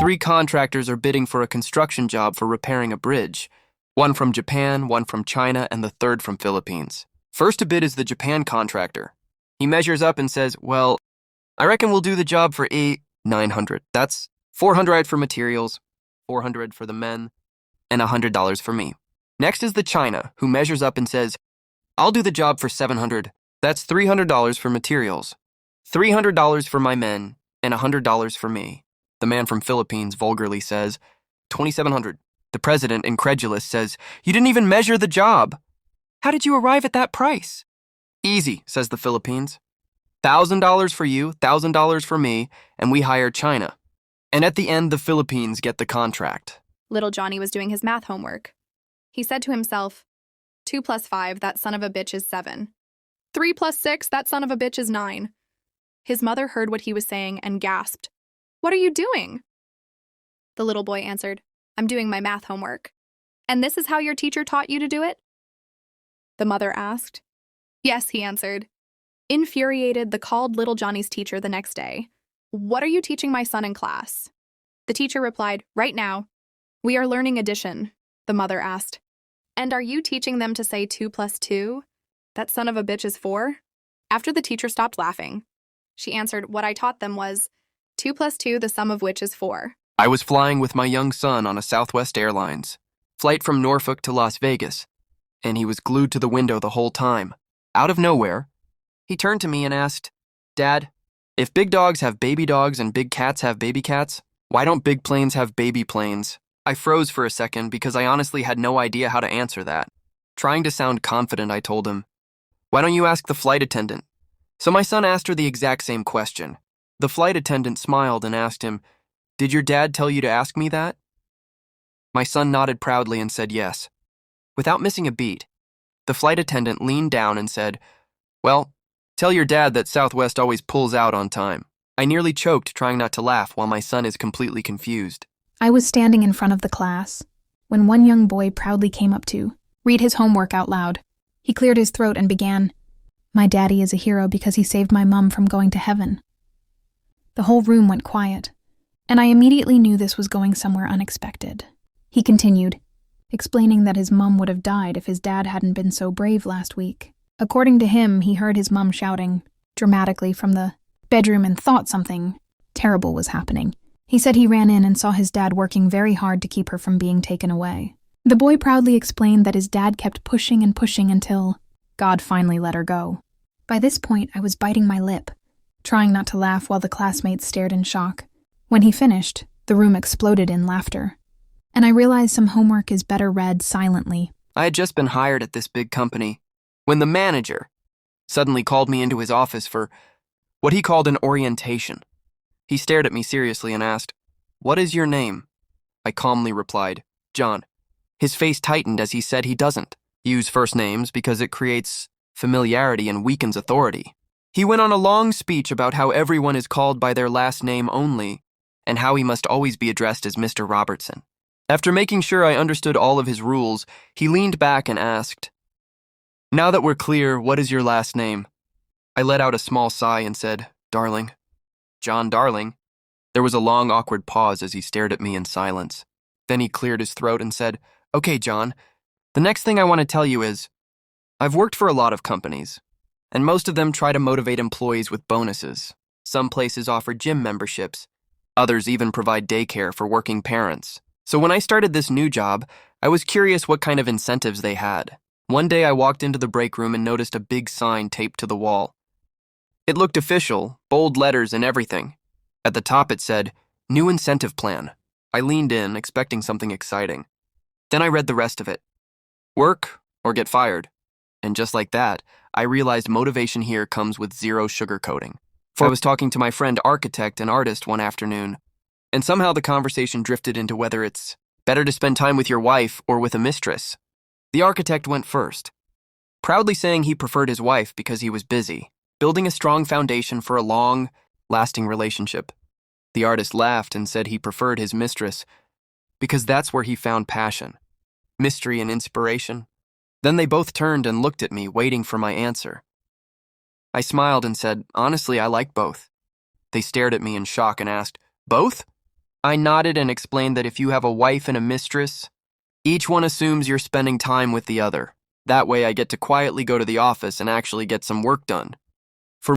3 contractors are bidding for a construction job for repairing a bridge. One from Japan, one from China, and the third from Philippines. First to bid is the Japan contractor. He measures up and says, well, I reckon we'll do the job for $900. That's $400 for materials, $400 for the men, and $100 for me. Next is the China, who measures up and says, I'll do the job for $700. That's $300 for materials, $300 for my men, and $100 for me. The man from Philippines vulgarly says, $2,700. The president, incredulous, says, you didn't even measure the job. How did you arrive at that price? Easy, says the Philippines. $1,000 for you, $1,000 for me, and we hire China. And at the end, the Philippines get the contract. Little Johnny was doing his math homework. He said to himself, 2 plus 5, that son of a bitch is 7. 3 plus 6, that son of a bitch is 9. His mother heard what he was saying and gasped, what are you doing? The little boy answered, I'm doing my math homework. And this is how your teacher taught you to do it? The mother asked. Yes, he answered. Infuriated, the called little Johnny's teacher the next day. What are you teaching my son in class? The teacher replied, right now. We are learning addition, the mother asked. And are you teaching them to say 2 plus 2? That son of a bitch is 4? After the teacher stopped laughing, she answered, what I taught them was 2 plus 2, the sum of which is 4. I was flying with my young son on a Southwest Airlines flight from Norfolk to Las Vegas, and he was glued to the window the whole time. Out of nowhere, he turned to me and asked, Dad, if big dogs have baby dogs and big cats have baby cats, why don't big planes have baby planes? I froze for a second because I honestly had no idea how to answer that. Trying to sound confident, I told him, why don't you ask the flight attendant? So my son asked her the exact same question. The flight attendant smiled and asked him, did your dad tell you to ask me that? My son nodded proudly and said yes. Without missing a beat, the flight attendant leaned down and said, well, tell your dad that Southwest always pulls out on time. I nearly choked trying not to laugh while my son is completely confused. I was standing in front of the class when one young boy proudly came up to read his homework out loud. He cleared his throat and began, my daddy is a hero because he saved my mom from going to heaven. The whole room went quiet, and I immediately knew this was going somewhere unexpected. He continued, explaining that his mom would have died if his dad hadn't been so brave last week. According to him, he heard his mom shouting dramatically from the bedroom and thought something terrible was happening. He said he ran in and saw his dad working very hard to keep her from being taken away. The boy proudly explained that his dad kept pushing and pushing until God finally let her go. By this point, I was biting my lip, trying not to laugh while the classmates stared in shock. When he finished, the room exploded in laughter, and I realized some homework is better read silently. I had just been hired at this big company when the manager suddenly called me into his office for what he called an orientation. He stared at me seriously and asked, what is your name? I calmly replied, John. His face tightened as he said he doesn't use first names because it creates familiarity and weakens authority. He went on a long speech about how everyone is called by their last name only and how he must always be addressed as Mr. Robertson. After making sure I understood all of his rules, he leaned back and asked, now that we're clear, what is your last name? I let out a small sigh and said, Darling. John Darling. There was a long, awkward pause as he stared at me in silence. Then he cleared his throat and said, okay, John, the next thing I want to tell you is, I've worked for a lot of companies, and most of them try to motivate employees with bonuses. Some places offer gym memberships. Others even provide daycare for working parents. So when I started this new job, I was curious what kind of incentives they had. One day I walked into the break room and noticed a big sign taped to the wall. It looked official, bold letters and everything. At the top it said, New Incentive Plan. I leaned in, expecting something exciting. Then I read the rest of it. Work or get fired. And just like that, I realized motivation here comes with zero sugarcoating. For I was talking to my friend architect and artist one afternoon, and somehow the conversation drifted into whether it's better to spend time with your wife or with a mistress. The architect went first, proudly saying he preferred his wife because he was busy, building a strong foundation for a long, lasting relationship. The artist laughed and said he preferred his mistress because that's where he found passion, mystery, and inspiration. Then they both turned and looked at me, waiting for my answer. I smiled and said, honestly, I like both. They stared at me in shock and asked, both? I nodded and explained that if you have a wife and a mistress, each one assumes you're spending time with the other. That way I get to quietly go to the office and actually get some work done. For